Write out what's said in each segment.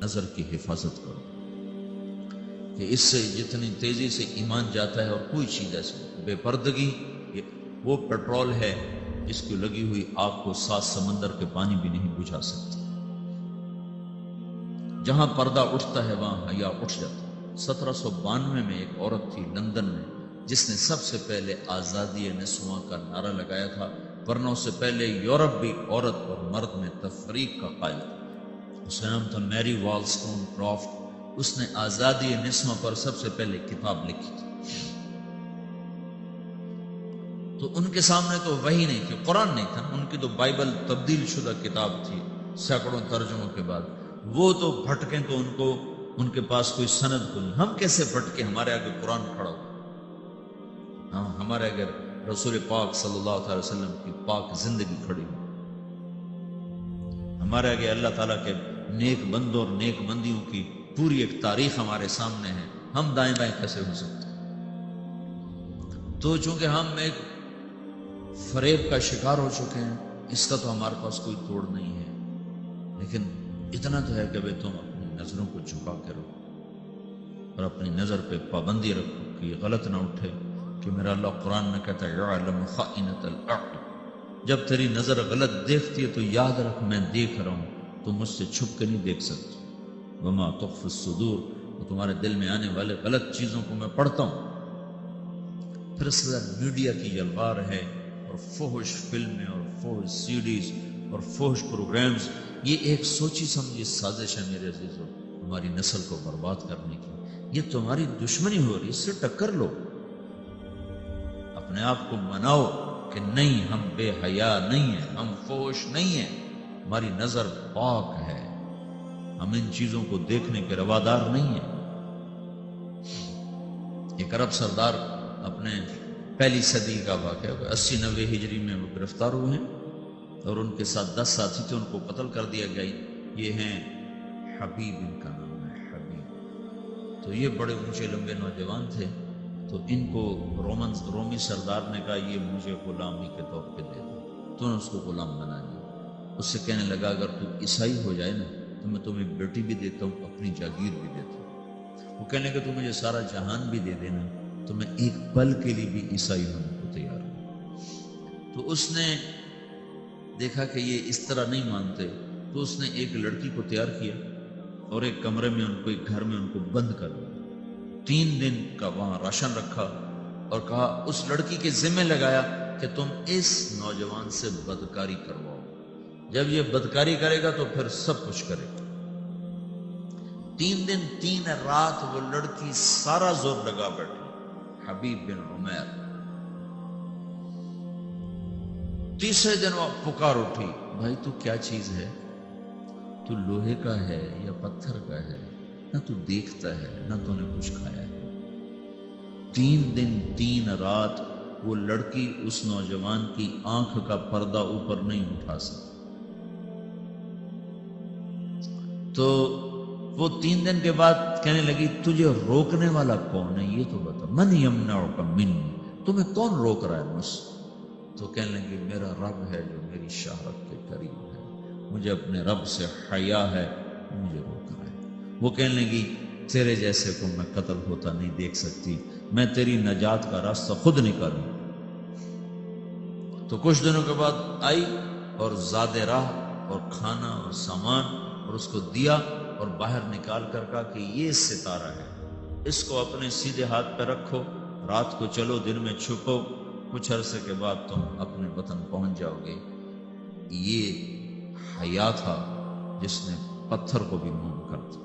نظر کی حفاظت کرو، کہ اس سے جتنی تیزی سے ایمان جاتا ہے، اور کوئی چیز ایسی بے پردگی وہ پیٹرول ہے جس کی لگی ہوئی آگ کو 7 سمندر کے پانی بھی نہیں بجھا سکتی۔ جہاں پردہ اٹھتا ہے وہاں حیا اٹھ جاتا ہے۔ 1792 میں ایک عورت تھی لندن میں جس نے سب سے پہلے آزادی نسواں کا نعرہ لگایا تھا، ورنہ اس سے پہلے یورپ بھی عورت اور مرد میں تفریق کا قائل تھا۔ اس کا نام تھا میری والسٹون کرافٹ۔ اس نے آزادی نسواں پر سب سے پہلے کتاب لکھی تھی۔ تو ان کے سامنے تو وحی نہیں تھی، قرآن نہیں تھا، ان کی تو بائبل تبدیل شدہ کتاب تھی سینکڑوں ترجموں کے بعد۔ وہ تو بھٹکیں تو ان کے پاس کوئی سند کو نہیں۔ ہم کیسے بھٹکے؟ ہمارے آگے قرآن کھڑا ہو، ہاں ہمارے آگے رسول پاک صلی اللہ تعالی وسلم کی پاک زندگی کھڑی ہو، ہمارے آگے اللہ تعالیٰ کے نیک بندوں اور نیک بندیوں کی پوری ایک تاریخ ہمارے سامنے ہے۔ ہم دائیں بائیں کیسے ہو سکتے؟ تو چونکہ ہم ایک فریب کا شکار ہو چکے ہیں، اس کا تو ہمارے پاس کوئی توڑ نہیں ہے، لیکن اتنا تو ہے کہ بھئی تم اپنی نظروں کو جھکا کے رکھو اور اپنی نظر پہ پابندی رکھو کہ یہ غلط نہ اٹھے، کہ میرا اللہ قرآن میں کہتا ہے یعلم خائنۃ الاعین۔ جب تیری نظر غلط دیکھتی ہے تو یاد رکھ میں دیکھ رہا ہوں، تو مجھ سے چھپ کے نہیں دیکھ سکتی۔ وما تخفی الصدور، اور تمہارے دل میں آنے والے غلط چیزوں کو میں پڑھتا ہوں۔ پھر اس کے بعد میڈیا کی یلغار ہے، اور فحش فلمیں اور فحش سیڈیز اور فحش پروگرامز، یہ ایک سوچی سمجھی سازش ہے میرے عزیزو، ہماری نسل کو برباد کرنے کی۔ یہ تمہاری دشمنی ہو رہی، اس سے ٹکر لو، اپنے آپ کو مناؤ کہ نہیں ہم بے حیا نہیں ہیں، ہم فحش نہیں ہیں، ہماری نظر پاک ہے، ہم ان چیزوں کو دیکھنے کے روادار نہیں ہیں۔ ایک عرب سردار اپنے پہلی صدی کا واقعہ 80-90 ہجری میں وہ گرفتار ہوئے ہیں، اور ان کے ساتھ 10 ساتھی تھے، ان کو قتل کر دیا گیا۔ یہ ہیں حبیب، ان کا نام ہے حبیب۔ تو یہ بڑے اونچے لمبے نوجوان تھے، تو ان کو رومی سردار نے کہا یہ مجھے غلامی کے طور پہ دے دو، تو نے اس کو غلام بنا لیا۔ اس سے کہنے لگا اگر تو عیسائی ہو جائے نا تو میں تمہیں بیٹی بھی دیتا ہوں، اپنی جاگیر بھی دیتا ہوں۔ وہ کہنے کہ تو مجھے سارا جہان بھی دے دینا تو میں ایک پل کے لیے بھی عیسائی ہونے کو تیار ہوں۔ تو اس نے دیکھا کہ یہ اس طرح نہیں مانتے، تو اس نے ایک لڑکی کو تیار کیا اور ایک کمرے میں ان کو، ایک گھر میں ان کو بند کر دیا۔ 3 دن کا وہاں راشن رکھا اور کہا، اس لڑکی کے ذمہ لگایا کہ تم اس نوجوان سے بدکاری کرواؤ، جب یہ بدکاری کرے گا تو پھر سب کچھ کرے گا۔ 3 دن 3 رات وہ لڑکی سارا زور لگا بیٹھی، حبیب بن عمیر۔ تیسرے دن وہ پکار اٹھی، بھائی تو کیا چیز ہے؟ تو لوہے کا ہے یا پتھر کا ہے؟ نہ تو دیکھتا ہے نہ تو نے کچھ کھایا ہے۔ 3 دن 3 رات وہ لڑکی اس نوجوان کی آنکھ کا پردہ اوپر نہیں اٹھا سکی۔ تو وہ 3 دن کے بعد کہنے لگی تجھے روکنے والا کون ہے یہ تو بتا، من یمنعک منی، تمہیں کون روک رہا ہے مجھ سے؟ تو کہنے لگی میرا رب ہے جو میری شہرت کے قریب ہے، مجھے اپنے رب سے حیا ہے، مجھے روک رہا ہے۔ وہ کہنے لگی تیرے جیسے کو میں قتل ہوتا نہیں دیکھ سکتی، میں تیری نجات کا راستہ خود نکالوں۔ تو کچھ دنوں کے بعد آئی اور زاد راہ اور کھانا اور سامان اور اس کو دیا، اور باہر نکال کر کہا کہ یہ ستارہ ہے، اس کو اپنے سیدھے ہاتھ پہ رکھو، رات کو چلو دن میں چھپو، کچھ عرصے کے بعد تم اپنے وطن پہنچ جاؤ گے۔ یہ حیا تھا جس نے پتھر کو بھی موم کر دیا۔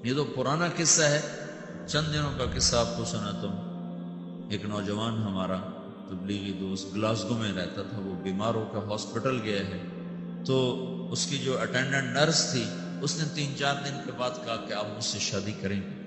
یہ تو پرانا قصہ ہے، چند دنوں کا قصہ آپ کو سناتا ہوں۔ ایک نوجوان ہمارا تبلیغی دوست گلاسگو میں رہتا تھا، وہ بیمار ہو کر ہاسپٹل گیا ہے، تو اس کی جو اٹینڈنٹ نرس تھی اس نے 3-4 دن کے بعد کہا کہ آپ مجھ سے شادی کریں گے؟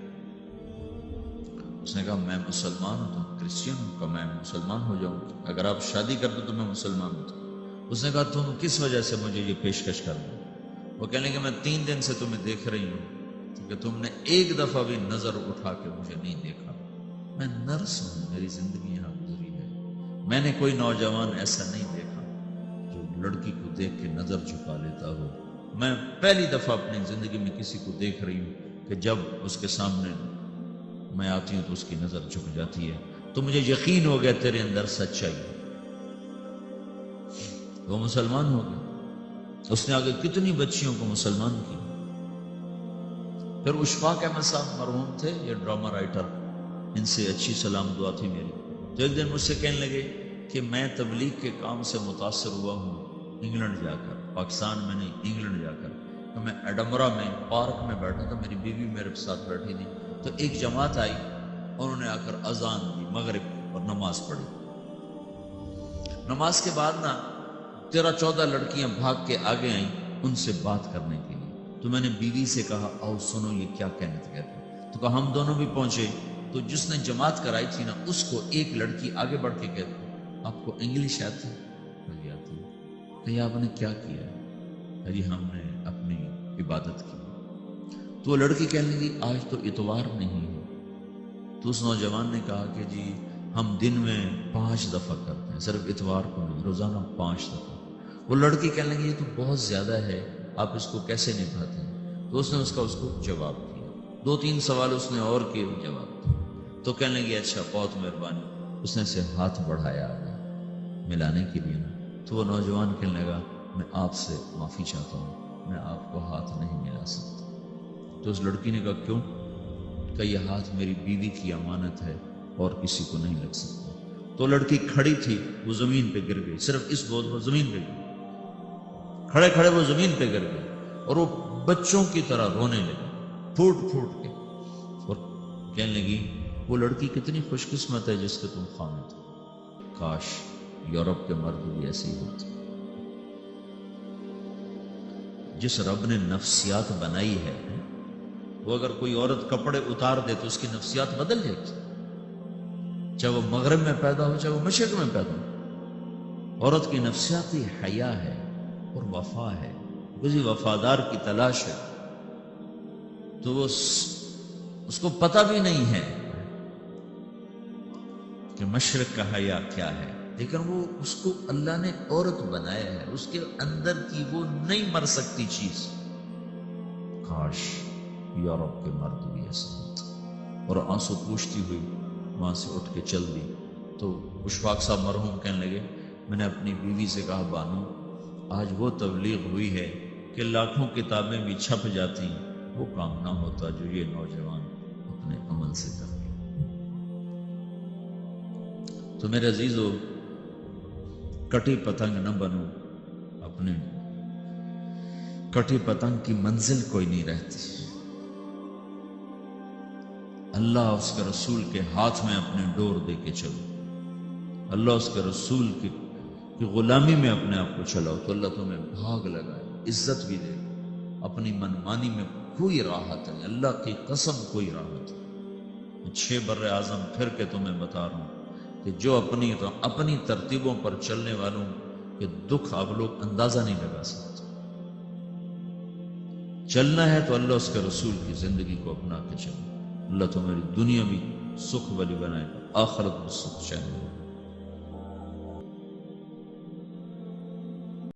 اس نے کہا میں مسلمان ہوں، تم کرسچین ہوں، کہ میں مسلمان ہو جاؤں گی، اگر آپ شادی کر دو تو میں مسلمان ہوں۔ اس نے کہا تم کس وجہ سے مجھے یہ پیشکش کر دو؟ وہ کہنے کہ میں 3 دن سے تمہیں دیکھ رہی ہوں کہ تم نے ایک دفعہ بھی نظر اٹھا کے مجھے نہیں دیکھا، میں نرس ہوں، میری زندگی یہاں گزری ہے، میں نے کوئی نوجوان ایسا نہیں دیکھا جو لڑکی کو دیکھ کے نظر جھکا لیتا ہو، میں پہلی دفعہ اپنی زندگی میں کسی کو دیکھ رہی ہوں کہ جب اس کے سامنے میں آتی ہوں تو اس کی نظر جھک جاتی ہے، تو مجھے یقین ہو گیا تیرے اندر سچائی ہے۔ وہ مسلمان ہو گیا، اس نے آگے کتنی بچیوں کو مسلمان کی۔ پھر اشفاق احمد صاحب مرحوم تھے، یہ ڈرامہ رائٹر، ان سے اچھی سلام دعا تھی میری۔ تو ایک دن مجھ سے کہنے لگے کہ میں تبلیغ کے کام سے متاثر ہوا ہوں انگلینڈ جا کر، پاکستان میں نہیں، انگلینڈ جا کر۔ تو میں ایڈمبرا میں پارک میں بیٹھا تھا، میری بیوی میرے ساتھ بیٹھی تھی، تو ایک جماعت آئی، انہوں نے آ کر اذان دی مغرب اور نماز پڑھی۔ نماز کے بعد 13-14 لڑکیاں بھاگ کے آگے آئیں ان سے بات کرنے کے لیے۔ تو میں نے بیوی سے کہا آؤ سنو یہ کیا کہنا کہتے، تو کہا ہم دونوں بھی پہنچے۔ تو جس نے جماعت کرائی تھی اس کو ایک لڑکی آگے بڑھ کے کہتی آپ کو انگلش آتی ہے؟ آتی ہے۔ کہ آپ نے کیا کیا؟ جی ہم نے اپنی عبادت کی۔ تو وہ لڑکی کہنے لگی آج تو اتوار نہیں ہے۔ تو اس نوجوان نے کہا کہ جی ہم دن میں 5 دفعہ کرتے ہیں، صرف اتوار کو نہیں، روزانہ 5 دفعہ۔ وہ لڑکی کہنے لگی یہ تو بہت زیادہ ہے، آپ اس کو کیسے نبھاتے ہیں؟ تو اس نے اس کو جواب دیا، 2-3 سوال اس نے اور کیے، جواب دیا۔ تو کہنے لگی اچھا بہت مہربانی۔ اس نے سے ہاتھ بڑھایا آگے ملانے کے لیے تو وہ نوجوان کہنے لگا میں آپ سے معافی چاہتا ہوں، میں آپ کو ہاتھ نہیں ملا سکتا۔ تو اس لڑکی نے کہا کیوں؟ کہ یہ ہاتھ میری بیوی کی امانت ہے اور کسی کو نہیں لگ سکتا۔ تو لڑکی کھڑی تھی، وہ زمین پہ گر گئی، صرف اس بول پر زمین پہ گئی، کھڑے کھڑے وہ زمین پہ گر گئی اور وہ بچوں کی طرح رونے لگی پھوٹ پھوٹ کے، اور کہنے لگی وہ لڑکی کتنی خوش قسمت ہے جس کے تم خامد ہو، کاش یورپ کے مرد بھی ایسے ہی ہوتے۔ جس رب نے نفسیات بنائی ہے وہ اگر کوئی عورت کپڑے اتار دے تو اس کی نفسیات بدل جائے گی، چاہے وہ مغرب میں پیدا ہو چاہے وہ مشرق میں پیدا ہو۔ عورت کی نفسیاتی حیا ہے اور وفا ہے، کسی وفادار کی تلاش ہے۔ تو وہ اس کو پتہ بھی نہیں ہے کہ مشرق کا حیا کیا ہے، لیکن وہ اس کو اللہ نے عورت بنایا ہے، اس کے اندر کی وہ نہیں مر سکتی چیز۔ کاش یورپ کے مرد بھی ایسے ہوتے۔ اور آنسو پوچھتی ہوئی وہاں سے اٹھ کے چل دی۔ تو اشفاق صاحب مرحوم کہنے لگے میں نے اپنی بیوی سے کہا بانو آج وہ تبلیغ ہوئی ہے کہ لاکھوں کتابیں بھی چھپ جاتی، وہ کام نہ ہوتا جو یہ نوجوان اپنے عمل سے کر۔ تو میرے عزیزو کٹی پتنگ نہ بنو، اپنے کٹی پتنگ کی منزل کوئی نہیں رہتی۔ اللہ اس کے رسول کے ہاتھ میں اپنے ڈور دے کے چلو، اللہ اس کے رسول کی غلامی میں اپنے آپ کو چلاؤ تو اللہ تمہیں بھاگ لگائے، عزت بھی دے۔ اپنی منمانی میں کوئی راحت نہیں، اللہ کی قسم کوئی راحت نہیں۔ 6 بر اعظم پھر کے تمہیں بتا رہا ہوں کہ جو اپنی ترتیبوں پر چلنے والوں کے دکھ آپ لوگ اندازہ نہیں لگا سکتے۔ چلنا ہے تو اللہ اس کے رسول کی زندگی کو اپنا کے چلو، اللہ تمہاری دنیا بھی سکھ والی بنائے گا، آخرت بھی سکھ چاہے گا۔